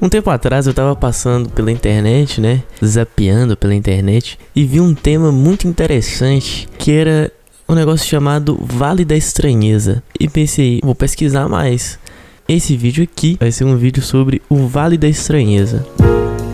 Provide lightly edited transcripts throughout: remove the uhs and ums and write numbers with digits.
Um tempo atrás eu tava passando pela internet, né? Zapeando pela internet e vi um tema muito interessante que era um negócio chamado Vale da Estranheza. E pensei, vou pesquisar mais. Esse vídeo aqui vai ser um vídeo sobre o Vale da Estranheza.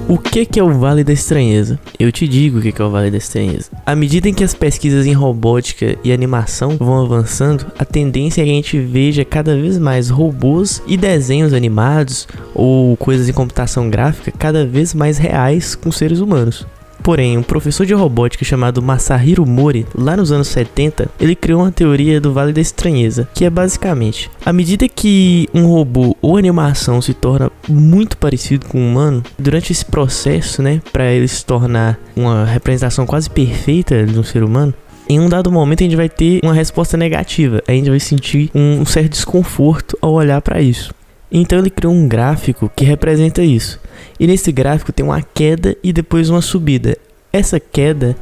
O que é o Vale da Estranheza? Eu te digo o que é o Vale da Estranheza. À medida em que as pesquisas em robótica e animação vão avançando, a tendência é que a gente veja cada vez mais robôs e desenhos animados ou coisas em computação gráfica cada vez mais reais com seres humanos. Porém, um professor de robótica chamado Masahiro Mori, lá nos anos 70, ele criou uma teoria do Vale da Estranheza, que é basicamente, à medida que um robô ou animação se torna muito parecido com um humano, durante esse processo, né, para ele se tornar uma representação quase perfeita de um ser humano, em um dado momento a gente vai ter uma resposta negativa, a gente vai sentir um certo desconforto ao olhar para isso. Então ele criou um gráfico que representa isso. E nesse gráfico tem uma queda e depois uma subida. Essa queda,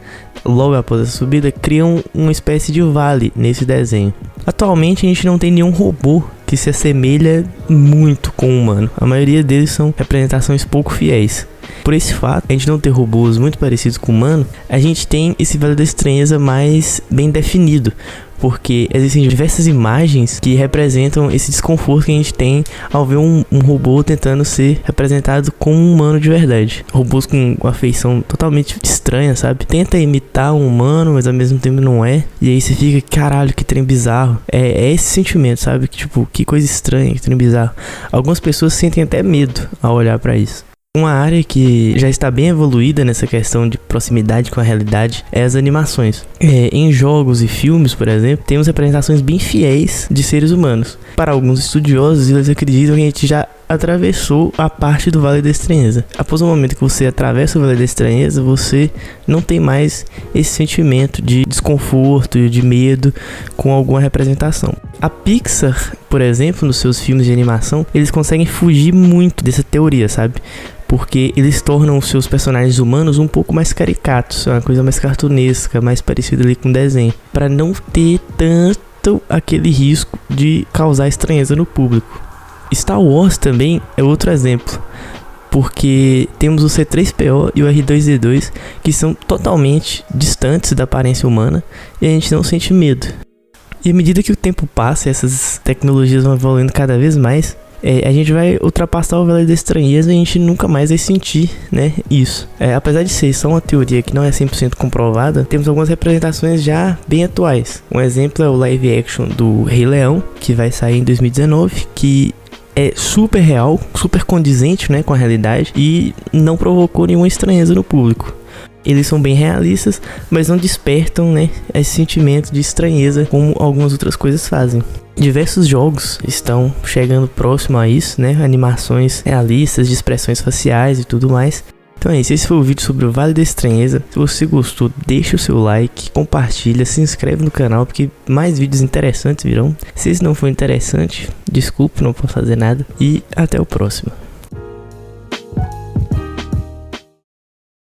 logo após a subida, cria uma espécie de vale nesse desenho. Atualmente a gente não tem nenhum robô que se assemelha muito com o humano. A maioria deles são representações pouco fiéis. Por esse fato, a gente não ter robôs muito parecidos com o humano, a gente tem esse Vale da Estranheza mais bem definido. Porque existem diversas imagens que representam esse desconforto que a gente tem ao ver um robô tentando ser representado como um humano de verdade. Robôs com uma feição totalmente estranha, sabe? Tenta imitar um humano, mas ao mesmo tempo não é. E aí você fica, caralho, que trem bizarro. É esse sentimento, sabe? Que, tipo, que coisa estranha, que trem bizarro. Algumas pessoas sentem até medo ao olhar pra isso. Uma área que já está bem evoluída nessa questão de proximidade com a realidade é as animações. Em jogos e filmes, por exemplo, temos representações bem fiéis de seres humanos. Para alguns estudiosos, eles acreditam que a gente já atravessou a parte do Vale da Estranheza. Após o momento que você atravessa o Vale da Estranheza, você não tem mais esse sentimento de desconforto e de medo com alguma representação. A Pixar, por exemplo, nos seus filmes de animação, eles conseguem fugir muito dessa teoria, sabe? Porque eles tornam os seus personagens humanos um pouco mais caricatos, uma coisa mais cartunesca, mais parecida ali com desenho, para não ter tanto aquele risco de causar estranheza no público. Star Wars também é outro exemplo, porque temos o C-3PO e o R2-D2 que são totalmente distantes da aparência humana e a gente não sente medo. E à medida que o tempo passa e essas tecnologias vão evoluindo cada vez mais, a gente vai ultrapassar o Vale da Estranheza e a gente nunca mais vai sentir, né, isso. Apesar de ser só uma teoria que não é 100% comprovada, temos algumas representações já bem atuais. Um exemplo é o live action do Rei Leão, que vai sair em 2019, que é super real, super condizente, né, com a realidade e não provocou nenhuma estranheza no público. Eles são bem realistas, mas não despertam, né, esse sentimento de estranheza como algumas outras coisas fazem. Diversos jogos estão chegando próximo a isso, né, animações realistas de expressões faciais e tudo mais. Então é isso, esse foi o vídeo sobre o Vale da Estranheza. Se você gostou, deixa o seu like, compartilha, se inscreve no canal, porque mais vídeos interessantes virão. Se esse não for interessante, desculpe, não posso fazer nada. E até o próximo.